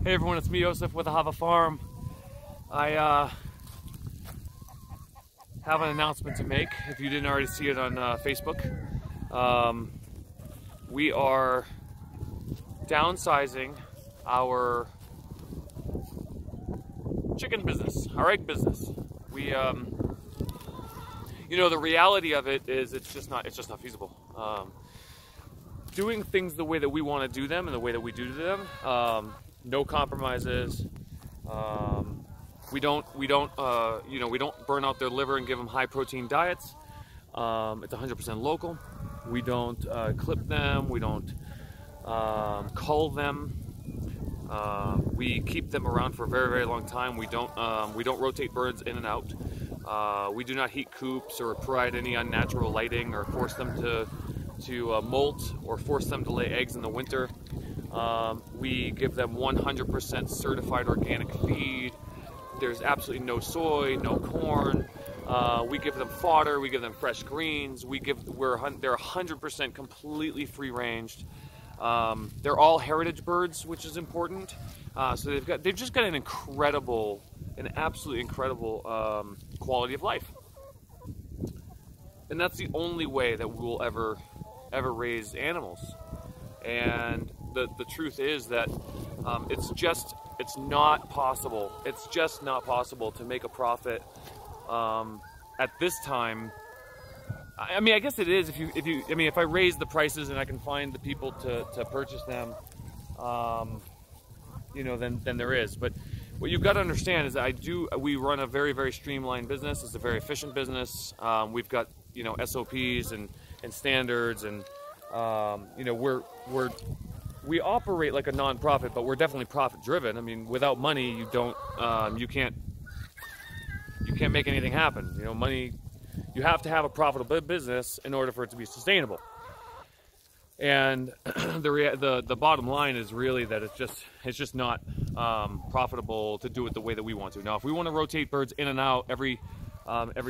Hey everyone, it's me, Joseph, with Ahava Farm. I have an announcement to make, if you didn't already see it on Facebook. We are downsizing our chicken business, our egg business. We, you know, the reality of it is it's just not feasible. Doing things the way that we want to do them and the way that we do them, no compromises. We don't burn out their liver and give them high protein diets. It's 100% local. We don't clip them. We don't cull them. We keep them around for a very, very long time. We don't rotate birds in and out. We do not heat coops or provide any unnatural lighting or force them to molt or force them to lay eggs in the winter. We give them 100% certified organic feed. There's absolutely no soy, no corn. We give them fodder. We give them fresh greens. They're 100% completely free ranged. They're all heritage birds, which is important. So they've just got an absolutely incredible quality of life. And that's the only way that we will ever raise animals. And the truth is that it's not possible. It's just not possible to make a profit at this time. I mean, I guess it is if I raise the prices and I can find the people to purchase them, you know, then there is. But what you've got to understand is that we run a very, very streamlined business. It's a very efficient business. We've got, you know, SOPs and standards, and you know, we operate like a non-profit, but we're definitely profit driven. I mean, without money, you can't make anything happen. You know, money, you have to have a profitable business in order for it to be sustainable. And the bottom line is really that it's just not profitable to do it the way that we want to. Now, if we want to rotate birds in and out every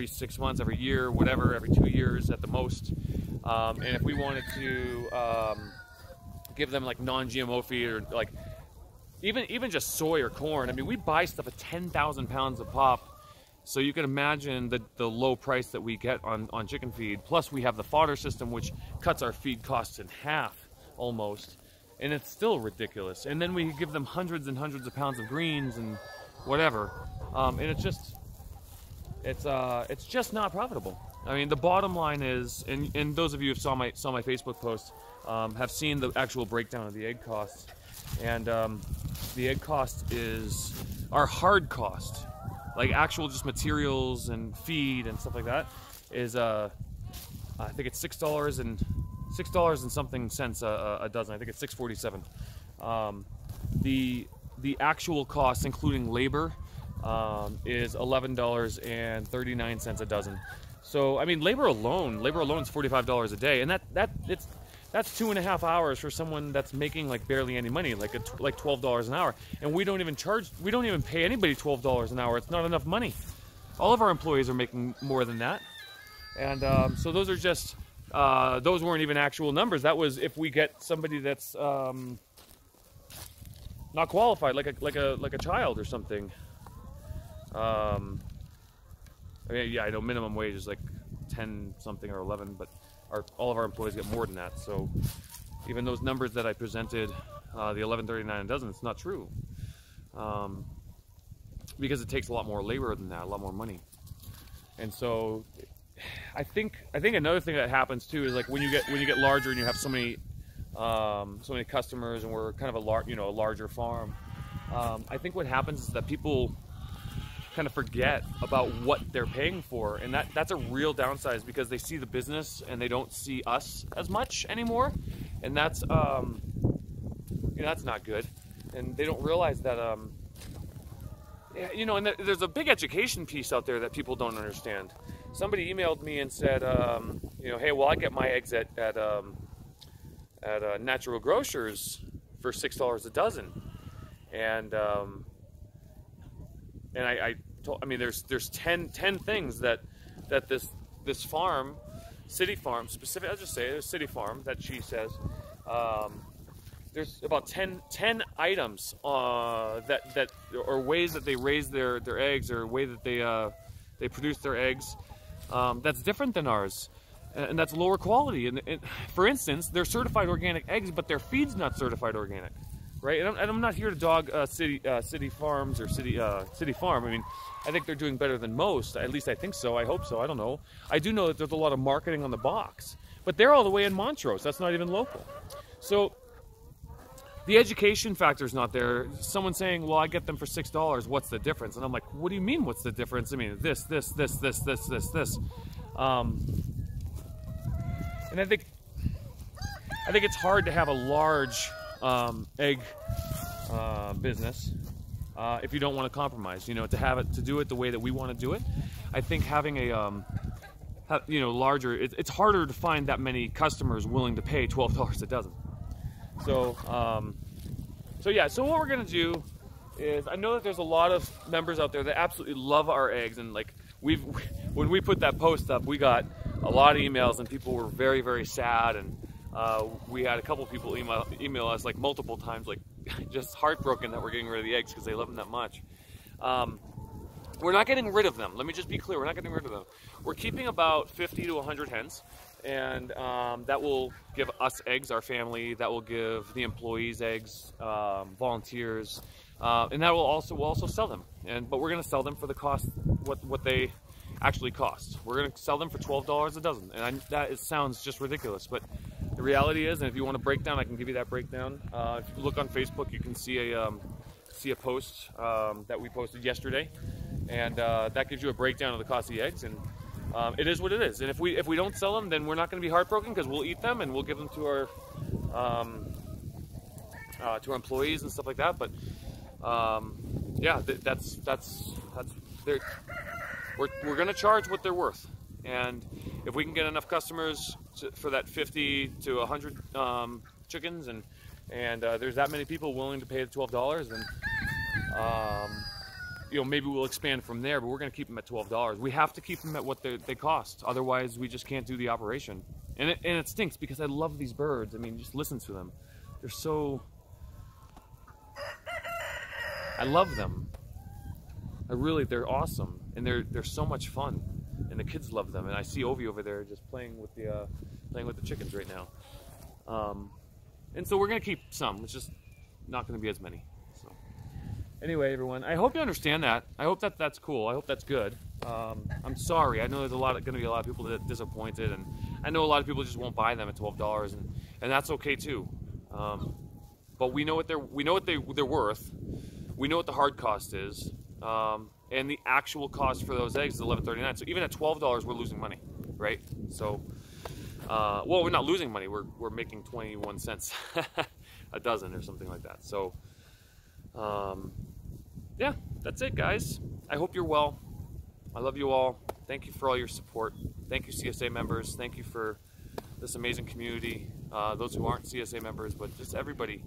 6 months, every year, whatever, every 2 years at the most, and if we wanted to give them like non-GMO feed, or like even just soy or corn. I mean, we buy stuff at 10,000 pounds a pop. So you can imagine the low price that we get on chicken feed. Plus we have the fodder system, which cuts our feed costs in half almost. And it's still ridiculous. And then we give them hundreds and hundreds of pounds of greens and whatever. And it's just not profitable. I mean, the bottom line is, and those of you who saw my Facebook post have seen the actual breakdown of the egg costs. And the egg cost is our hard cost, like actual just materials and feed and stuff like that, is I think it's $6 and something cents a dozen. I think it's $6.47. The actual cost, including labor, is $11.39 a dozen. So I mean, labor alone is $45 a day, and that's 2.5 hours for someone that's making like barely any money, like $12 an hour. And we don't even pay anybody $12 an hour. It's not enough money. All of our employees are making more than that. And so those are just, those weren't even actual numbers. That was if we get somebody that's not qualified, like a child or something. I mean, yeah, I know minimum wage is like 10 something or 11, but all of our employees get more than that. So even those numbers that I presented, the $11.39 a dozen, it's not true, because it takes a lot more labor than that, a lot more money. And so I think another thing that happens too is like when you get larger and you have so many customers, and we're kind of a larger farm. I think what happens is that people kind of forget about what they're paying for, and that's a real downside, because they see the business and they don't see us as much anymore, and that's that's not good. And they don't realize that you know, and there's a big education piece out there that people don't understand. Somebody emailed me and said, you know, hey, well, I get my eggs at natural grocers for $6 a dozen, and I mean, there's 10 things that this farm, city farm specific, I'll just say a city farm, that she says there's about 10 items that or ways that they raise their eggs, or way that they produce their eggs, that's different than ours, and that's lower quality. And for instance, they're certified organic eggs, but their feed's not certified organic, right? And I'm not here to dog City Farms or City Farm. I mean, I think they're doing better than most. At least I think so. I hope so. I don't know. I do know that there's a lot of marketing on the box, but they're all the way in Montrose. That's not even local. So the education factor is not there. Someone saying, well, I get them for $6. What's the difference? And I'm like, what do you mean, what's the difference? I mean, this. And I think it's hard to have a large egg business if you don't want to compromise, you know, to do it the way that we want to do it. I think having a larger, it's harder to find that many customers willing to pay $12 a dozen. So yeah, so what we're gonna do is, I know that there's a lot of members out there that absolutely love our eggs, and like when we put that post up, we got a lot of emails, and people were very, very sad, and we had a couple people email us like multiple times, like just heartbroken that we're getting rid of the eggs because they love them that much. We're not getting rid of them. Let me just be clear, we're not getting rid of them. We're keeping about 50 to 100 hens, and that will give us eggs, our family. That will give the employees eggs, volunteers, and that will also sell them. But we're going to sell them for the cost, what they actually cost. We're going to sell them for $12 a dozen, and sounds just ridiculous, but the reality is, and if you want a breakdown, I can give you that breakdown. If you look on Facebook, you can see a post that we posted yesterday, and that gives you a breakdown of the cost of the eggs. And it is what it is. And if we don't sell them, then we're not going to be heartbroken, because we'll eat them and we'll give them to our employees and stuff like that. But yeah, we're going to charge what they're worth. And if we can get enough customers for that 50 to 100 chickens, and there's that many people willing to pay the $12, then you know, maybe we'll expand from there, but we're going to keep them at $12. We have to keep them at what they cost. Otherwise, we just can't do the operation. And it stinks, because I love these birds. I mean, just listen to them. They're so... I love them. They're awesome. And they're so much fun. And the kids love them. And I see Ovi over there just playing with the chickens right now. And so we're going to keep some. It's just not going to be as many. Anyway, everyone, I hope you understand that. I hope that's cool. I hope that's good. I'm sorry. I know there's going to be a lot of people that are disappointed, and I know a lot of people just won't buy them at $12, and that's okay too. But we know what they're worth. We know what the hard cost is, and the actual cost for those eggs is $11.39. So even at $12, we're losing money, right? So, well, we're not losing money. We're making 21 cents a dozen or something like that. So. Yeah, that's it, guys. I hope you're well. I love you all. Thank you for all your support. Thank you, CSA members. Thank you for this amazing community. Those who aren't CSA members, but just everybody.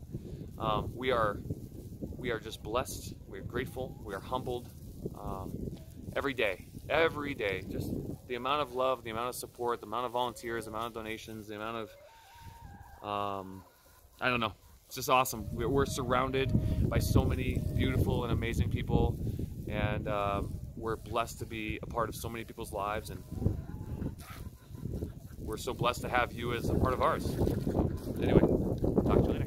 We are just blessed. We are grateful. We are humbled. Every day, just the amount of love, the amount of support, the amount of volunteers, the amount of donations, the amount of, I don't know. It's just awesome. We're surrounded by so many beautiful and amazing people, and we're blessed to be a part of so many people's lives, and we're so blessed to have you as a part of ours. Anyway, talk to you later.